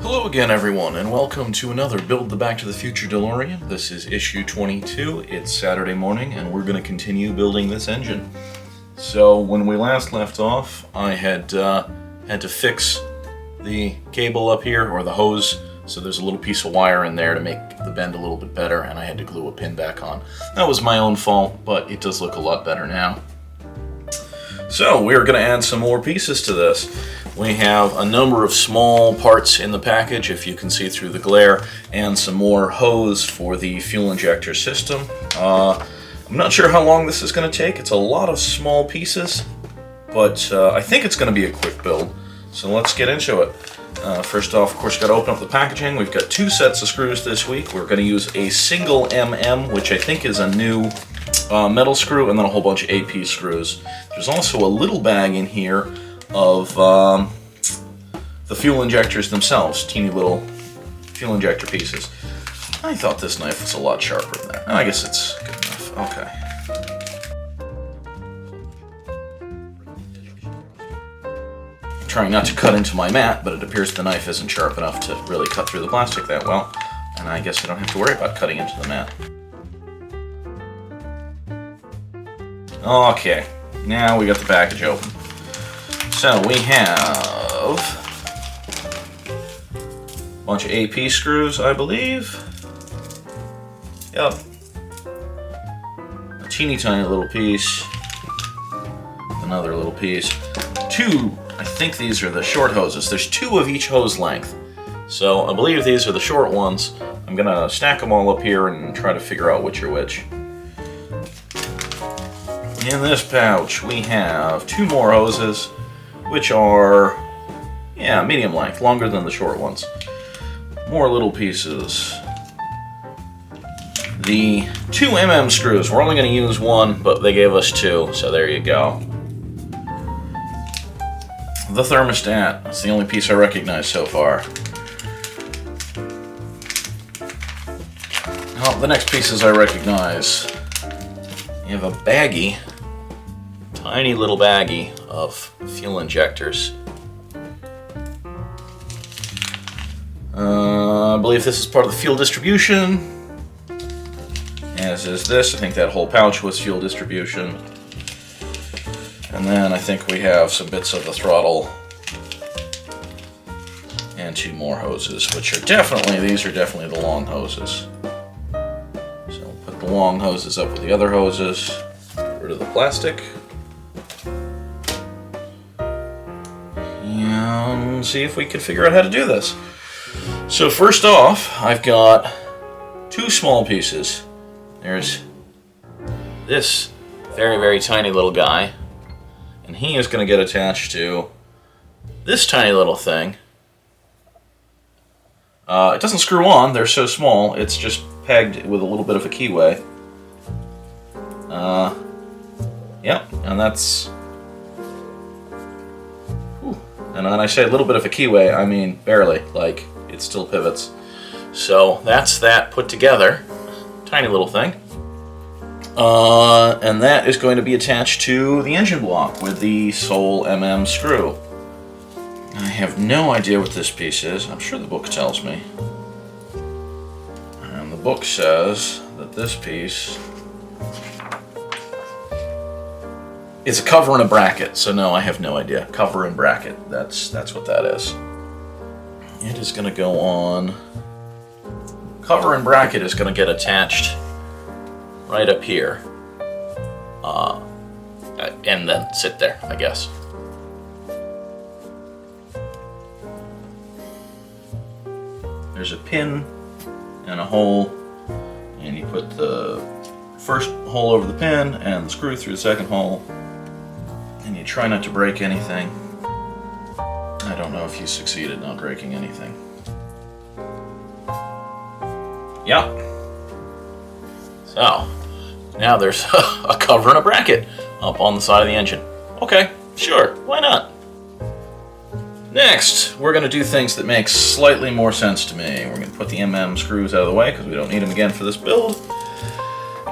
Hello again, everyone, and welcome to another Build the Back to the Future DeLorean. This is issue 22. It's Saturday morning, and we're going to continue building this engine. So, when we last left off, I had to fix the cable up here, or the hose, so there's a little piece of wire in there to make the bend a little bit better, and I had to glue a pin back on. That was my own fault, but it does look a lot better now. So, we're going to add some more pieces to this. We have a number of small parts in the package, if you can see through the glare, and some more hose for the fuel injector system. I'm not sure how long this is going to take. It's a lot of small pieces, but I think it's going to be a quick build. So let's get into it. First off, of course, got to open up the packaging. We've got 2 sets of screws this week. We're going to use a single MM, which I think is a new metal screw, and then a whole bunch of AP screws. There's also a little bag in here of the fuel injectors themselves, teeny little fuel injector pieces. I thought this knife was a lot sharper than that. I guess it's good enough. Okay. Trying not to cut into my mat, but it appears the knife isn't sharp enough to really cut through the plastic that well, and I guess I don't have to worry about cutting into the mat. Okay, now we got the package open. So we have a bunch of AP screws, I believe. Yep. A teeny tiny little piece. Another little piece. 2, I think these are the short hoses. There's 2 of each hose length. So I believe these are the short ones. I'm gonna stack them all up here and try to figure out which are which. In this pouch we have 2 more hoses, which are, medium length, longer than the short ones. More little pieces. The 2 mm screws, we're only going to use 1, but they gave us 2, so there you go. The thermostat, that's the only piece I recognize so far. Well, the next pieces I recognize. You have a baggie, tiny little baggie of fuel injectors. I believe this is part of the fuel distribution, as is this. I think that whole pouch was fuel distribution. And then I think we have some bits of the throttle and 2 more hoses, which are these are definitely the long hoses. So we'll put the long hoses up with the other hoses, get rid of the plastic. And see if we can figure out how to do this. So first off, I've got 2 small pieces. There's this very, very tiny little guy, and he is going to get attached to this tiny little thing. It doesn't screw on, they're so small, it's just pegged with a little bit of a keyway. Yep, and that's... And when I say a little bit of a keyway, I mean barely, like it still pivots. So that's that put together, tiny little thing. And that is going to be attached to the engine block with the sole MM screw. I have no idea what this piece is. I'm sure the book tells me. And the book says that this piece is a cover and a bracket, so no, I have no idea. Cover and bracket, that's what that is. It is going to go on. Cover and bracket is going to get attached right up here. And then sit there, I guess. There's a pin and a hole, and you put the first hole over the pin and the screw through the second hole. And you try not to break anything. I don't know if you succeeded not breaking anything. Yep. So, now there's a cover and a bracket up on the side of the engine. Okay, sure, why not? Next, we're going to do things that make slightly more sense to me. We're going to put the MM screws out of the way because we don't need them again for this build.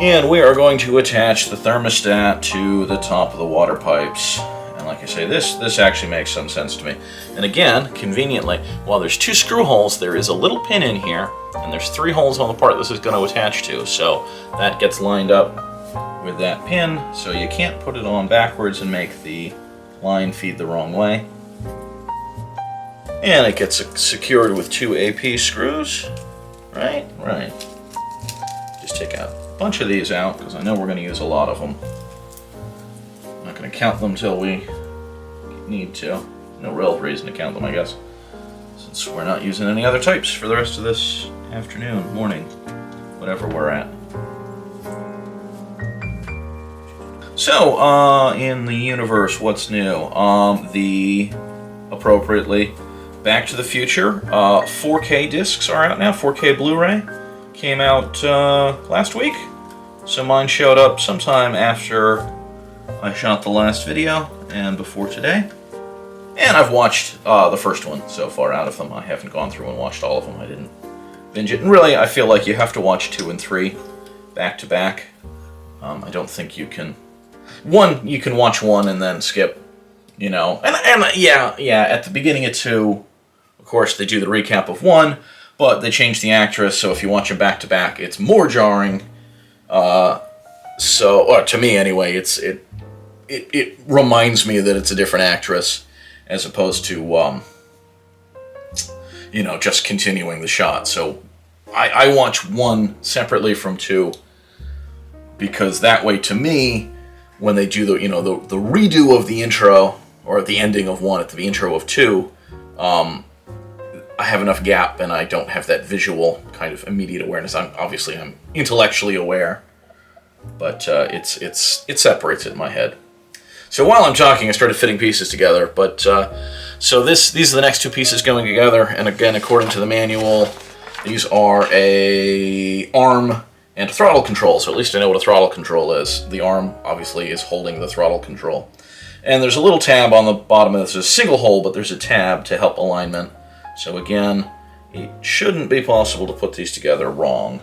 And we are going to attach the thermostat to the top of the water pipes. And like like I say, this actually makes some sense to me. And again, conveniently, while there's 2 screw holes, there is a little pin in here, and there's 3 holes on the part this is going to attach to. So that gets lined up with that pin, so you can't put it on backwards and make the line feed the wrong way. And it gets secured with 2 AP screws. Right? Right. Just take a bunch of these out, because I know we're going to use a lot of them. I'm not going to count them till we need to. No real reason to count them, I guess, since we're not using any other types for the rest of this afternoon, morning, whatever we're at. So, in the universe, what's new? Appropriately, Back to the Future 4K discs are out now. 4K Blu-ray came out last week, so mine showed up sometime after I shot the last video and before today. And I've watched the first one so far out of them. I haven't gone through and watched all of them. I didn't binge it. And really, I feel like you have to watch 2 and 3 back to back. I don't think you can... you can watch 1 and then skip, you know. And yeah, at the beginning of 2, of course, they do the recap of 1, but they change the actress, so if you watch them back to back, it's more jarring. Or to me anyway, it reminds me that it's a different actress, as opposed to, you know, just continuing the shot. So I watch 1 separately from 2, because that way, to me, when they do the redo of the intro, or at the ending of 1, at the intro of 2, I have enough gap, and I don't have that visual kind of immediate awareness. I'm intellectually aware, but it separates it in my head. So while I'm talking, I started fitting pieces together. But so these are the next 2 pieces going together, and again, according to the manual, these are a arm and a throttle control. So at least I know what a throttle control is. The arm obviously is holding the throttle control, and there's a little tab on the bottom of this. There's a single hole, but there's a tab to help alignment. So again, it shouldn't be possible to put these together wrong.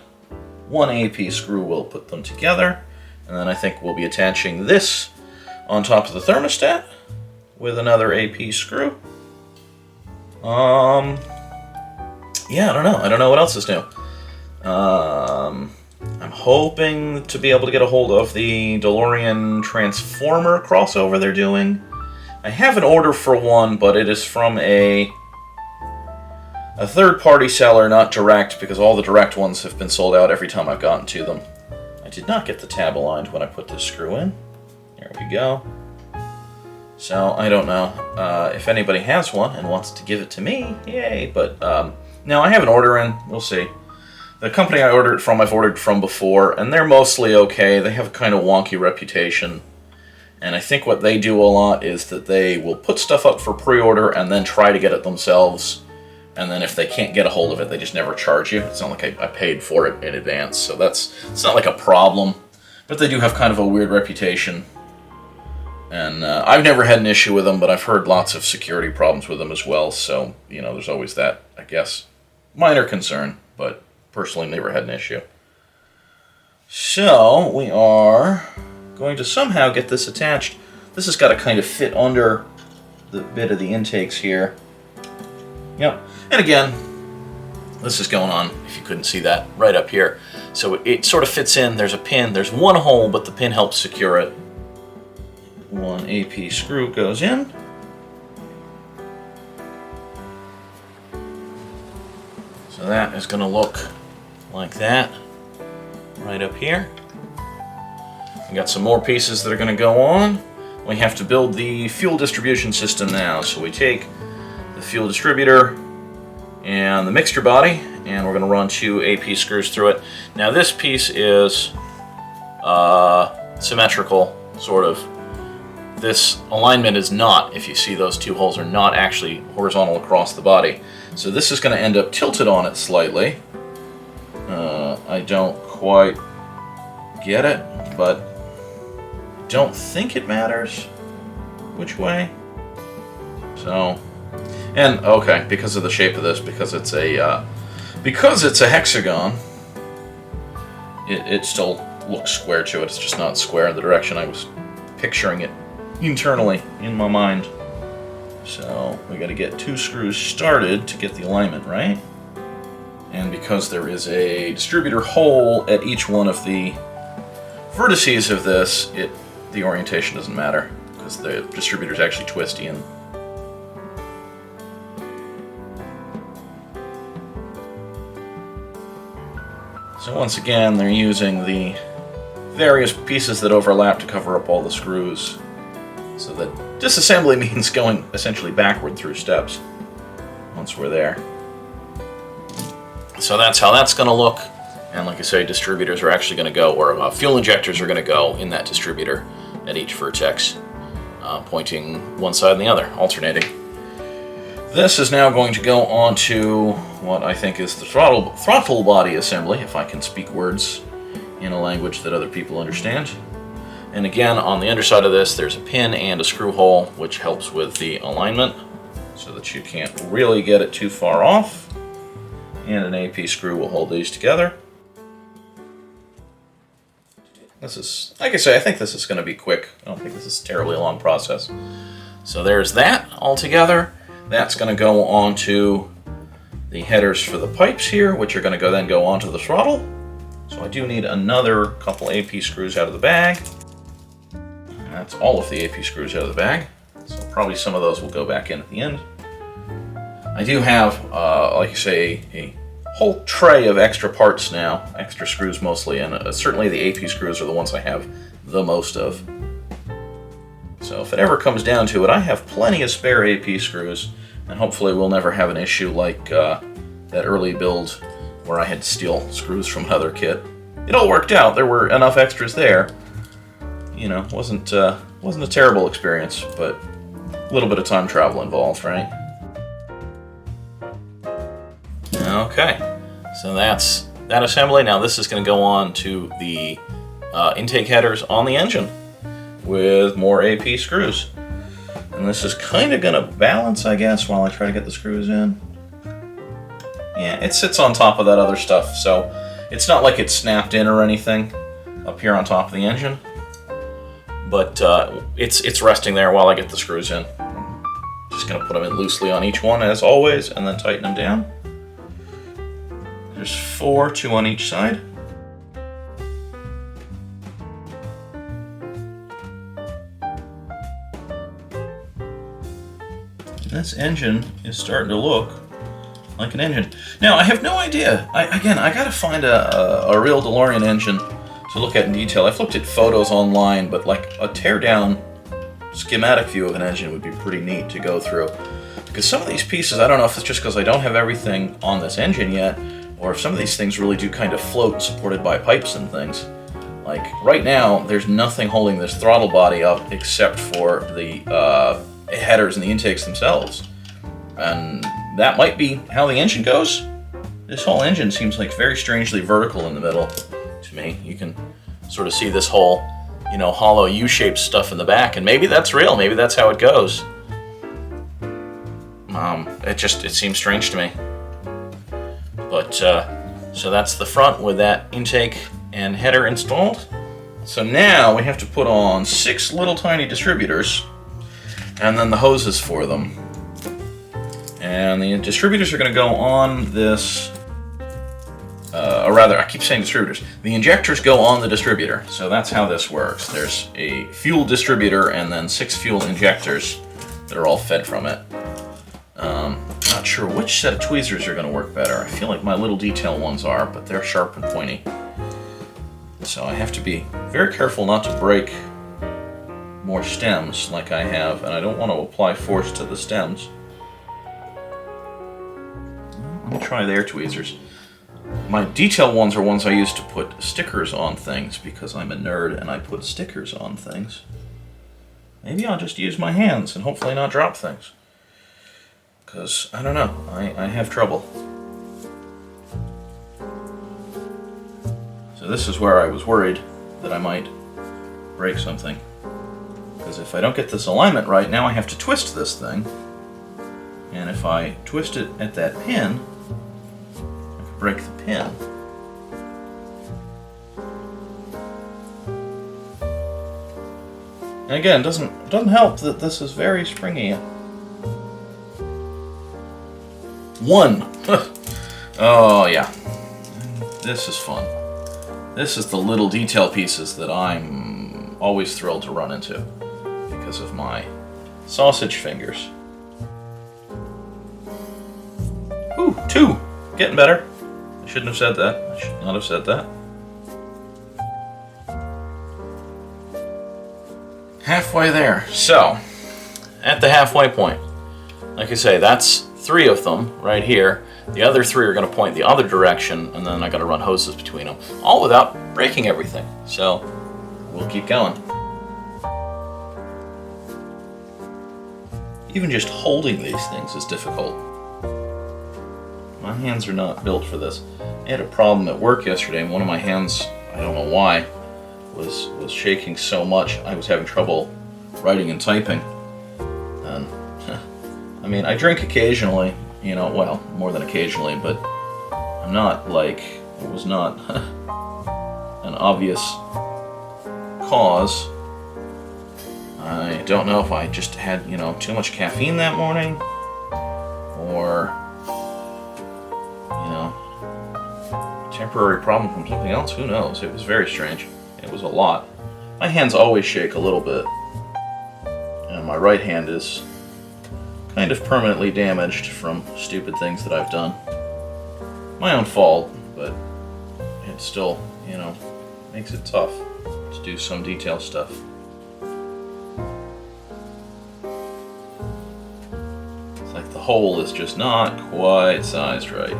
1 AP screw will put them together, and then I think we'll be attaching this on top of the thermostat with another AP screw. Yeah, I don't know. I don't know what else is new. I'm hoping to be able to get a hold of the DeLorean Transformer crossover they're doing. I have an order for one, but it is from a third-party seller, not direct, because all the direct ones have been sold out every time I've gotten to them. I did not get the tab aligned when I put this screw in. There we go. So, I don't know if anybody has one and wants to give it to me, yay, but now I have an order in, we'll see. The company I ordered it from, I've ordered from before, and they're mostly okay. They have a kind of wonky reputation, and I think what they do a lot is that they will put stuff up for pre-order and then try to get it themselves, and then if they can't get a hold of it, they just never charge you. It's not like I paid for it in advance, so it's not like a problem, but they do have kind of a weird reputation. And I've never had an issue with them, but I've heard lots of security problems with them as well, so, you know, there's always that, I guess, minor concern, but personally never had an issue. So, we are going to somehow get this attached. This has got to kind of fit under the bit of the intakes here. Yep, and again, this is going on, if you couldn't see that, right up here. So it sort of fits in, there's a pin, there's one hole, but the pin helps secure it. One AP screw goes in. So that is going to look like that right up here. We got some more pieces that are going to go on. We have to build the fuel distribution system now. So we take the fuel distributor and the mixture body, and we're going to run 2 AP screws through it. Now this piece is symmetrical, sort of. This alignment is not, if you see those 2 holes are not actually horizontal across the body. So this is going to end up tilted on it slightly. I don't quite get it, but don't think it matters which way. So, and okay, because of the shape of this, because it's a hexagon, it still looks square to it. It's just not square in the direction I was picturing it internally in my mind. So we got to get 2 screws started to get the alignment right. And because there is a distributor hole at each one of the vertices of this, the orientation doesn't matter because the distributor is actually twisty and so once again they're using the various pieces that overlap to cover up all the screws, so that disassembly means going essentially backward through steps once we're there. So that's how that's going to look. And like I say, distributors are actually going to go, or fuel injectors are going to go in that distributor at each vertex, pointing one side and the other, alternating. This is now going to go onto what I think is the throttle body assembly, if I can speak words in a language that other people understand. And again, on the underside of this, there's a pin and a screw hole, which helps with the alignment so that you can't really get it too far off. And an AP screw will hold these together. This is, like I say, I think this is going to be quick. I don't think this is a terribly long process. So there's that all together. That's going to go onto the headers for the pipes here, which are going to then go onto the throttle. So I do need another couple AP screws out of the bag. And that's all of the AP screws out of the bag. So probably some of those will go back in at the end. I do have, like I say, a whole tray of extra parts now, extra screws mostly, and certainly the AP screws are the ones I have the most of. So if it ever comes down to it, I have plenty of spare AP screws, and hopefully we'll never have an issue like that early build where I had to steal screws from another kit. It all worked out. There were enough extras there. You know, wasn't a terrible experience, but a little bit of time travel involved, right? Okay, so that's that assembly. Now this is going to go on to the intake headers on the engine with more AP screws. And this is kind of going to balance, I guess, while I try to get the screws in. Yeah, it sits on top of that other stuff, so it's not like it's snapped in or anything up here on top of the engine. But it's resting there while I get the screws in. Just going to put them in loosely on each one, as always, and then tighten them down. There's 4, 2 on each side. This engine is starting to look like an engine. Now, I have no idea. I gotta find a real DeLorean engine to look at in detail. I've looked at photos online, but like a teardown schematic view of an engine would be pretty neat to go through. Because some of these pieces, I don't know if it's just because I don't have everything on this engine yet, or if some of these things really do kind of float supported by pipes and things. Like, right now, there's nothing holding this throttle body up except for the headers and the intakes themselves. And that might be how the engine goes. This whole engine seems like very strangely vertical in the middle to me. You can sort of see this whole, you know, hollow U-shaped stuff in the back, and maybe that's real, maybe that's how it goes. It seems strange to me. But, so that's the front with that intake and header installed. So now we have to put on 6 little tiny distributors, and then the hoses for them. And the distributors are going to go on this, or rather, I keep saying distributors. The injectors go on the distributor, so that's how this works. There's a fuel distributor and then 6 fuel injectors that are all fed from it. Not sure which set of tweezers are going to work better. I feel like my little detail ones are, but they're sharp and pointy. So I have to be very careful not to break more stems like I have, and I don't want to apply force to the stems. Let me try their tweezers. My detail ones are ones I use to put stickers on things because I'm a nerd and I put stickers on things. Maybe I'll just use my hands and hopefully not drop things. Because, I don't know, I have trouble. So this is where I was worried that I might break something. Because if I don't get this alignment right, now I have to twist this thing. And if I twist it at that pin, I could break the pin. And again, it doesn't help that this is very springy. One. Oh yeah, this is fun. This is the little detail pieces that I'm always thrilled to run into because of my sausage fingers. Ooh, 2. Getting better. I shouldn't have said that. I should not have said that. Halfway there. So, at the halfway point, like I say, that's 3 of them right here. The other 3 are going to point the other direction, and then I got to run hoses between them, all without breaking everything. So, we'll keep going. Even just holding these things is difficult. My hands are not built for this. I had a problem at work yesterday, and one of my hands, I don't know why, was shaking so much I was having trouble writing and typing. And I mean, I drink occasionally, you know, well, more than occasionally, but I'm not like, it was not an obvious cause. I don't know if I just had, you know, too much caffeine that morning, or, you know, temporary problem from something else, who knows. It was very strange. It was a lot. My hands always shake a little bit, and my right hand is kind of permanently damaged from stupid things that I've done. My own fault, but it still, you know, makes it tough to do some detail stuff. It's like the hole is just not quite sized right.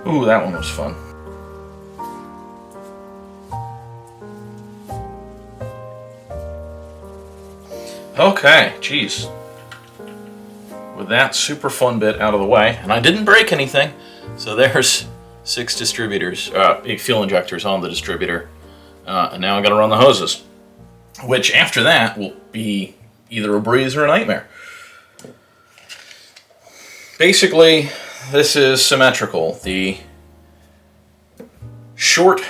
Ooh, that one was fun. Okay, geez. With that super fun bit out of the way, and I didn't break anything, so there's 6 distributors, fuel injectors on the distributor, and now I gotta run the hoses, which after that will be either a breeze or a nightmare. Basically, this is symmetrical. The short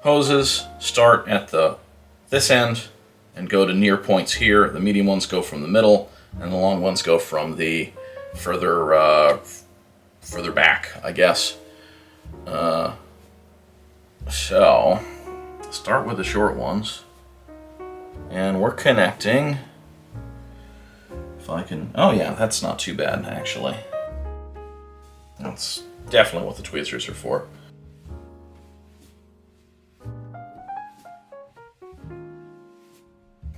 hoses start at this end and go to near points here. The medium ones go from the middle, and the long ones go from the further back, I guess. So, start with the short ones, and we're connecting. If I can, oh yeah, that's not too bad actually. That's definitely what the tweezers are for.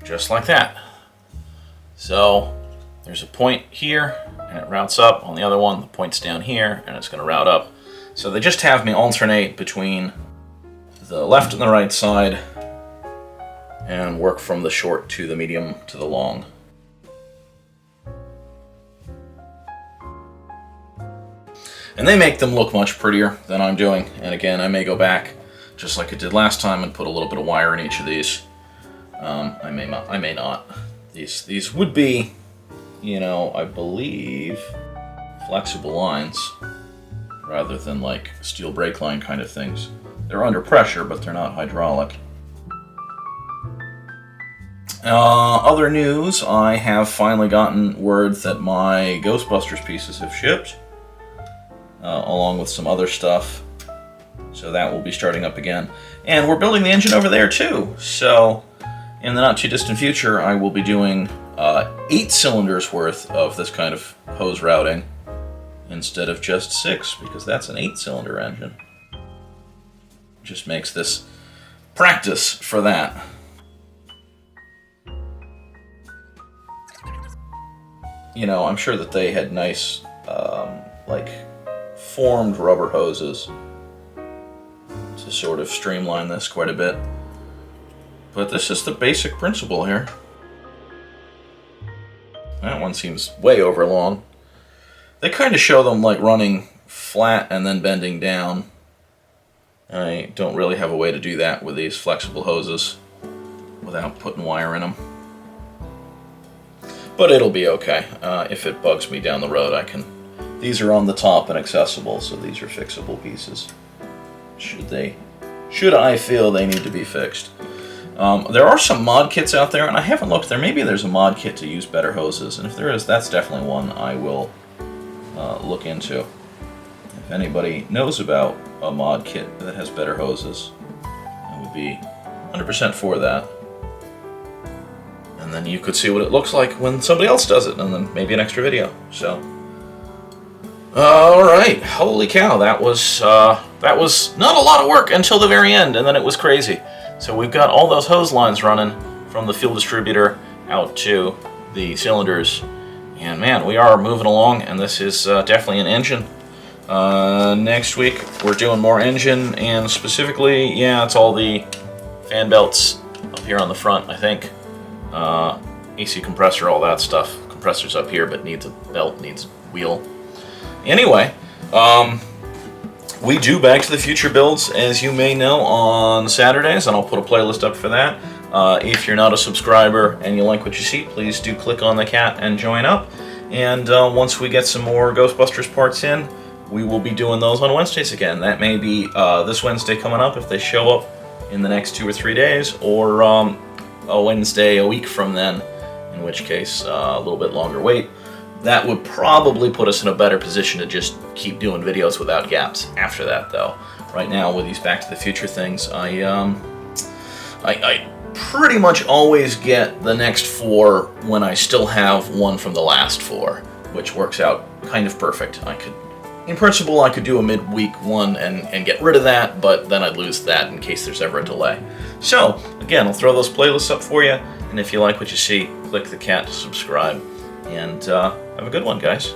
Just like that. So there's a point here, and it routes up. On the other one, the point's down here, and it's going to route up. So they just have me alternate between the left and the right side, and work from the short to the medium to the long. And they make them look much prettier than I'm doing. And again, I may go back, just like I did last time, and put a little bit of wire in each of these. I may not. These would be, you know, I believe, flexible lines, rather than like steel brake line kind of things. They're under pressure, but they're not hydraulic. Other news, I have finally gotten word that my Ghostbusters pieces have shipped. Along with some other stuff, so that will be starting up again. And we're building the engine over there too, so in the not too distant future I will be doing 8 cylinders worth of this kind of hose routing instead of just 6, because that's an 8-cylinder engine. Just makes this practice for that. You know, I'm sure that they had nice like formed rubber hoses to sort of streamline this quite a bit. But this is the basic principle here. That one seems way over long. They kind of show them like running flat and then bending down. I don't really have a way to do that with these flexible hoses without putting wire in them. but it'll be okay. If it bugs me down the road, I can... These are on the top and accessible, so these are fixable pieces. Should I feel they need to be fixed. There are some mod kits out there, and I haven't looked there. Maybe there's a mod kit to use better hoses, and if there is, that's definitely one I will look into. If anybody knows about a mod kit that has better hoses, I would be 100% for that. And then you could see what it looks like when somebody else does it, and then maybe an extra video. So, all right, holy cow, that was not a lot of work until the very end, and then it was crazy. So we've got all those hose lines running from the fuel distributor out to the cylinders, and man, we are moving along, and this is definitely an engine. Next week we're doing more engine, and specifically, yeah, it's all the fan belts up here on the front, I think. AC compressor, all that stuff. Compressor's up here, but needs a belt, needs a wheel. Anyway, we do Back to the Future builds, as you may know, on Saturdays, and I'll put a playlist up for that. If you're not a subscriber and you like what you see, please do click on the cat and join up. And once we get some more Ghostbusters parts in, we will be doing those on Wednesdays again. That may be this Wednesday coming up if they show up in the next 2 or 3 days, or a Wednesday a week from then, in which case a little bit longer wait. That would probably put us in a better position to just keep doing videos without gaps after that, though. Right now, with these Back to the Future things, I pretty much always get the next 4 when I still have one from the last 4, which works out kind of perfect. In principle, I could do a midweek one and get rid of that, but then I'd lose that in case there's ever a delay. So, again, I'll throw those playlists up for you, and if you like what you see, click the cat to subscribe. And have a good one, guys.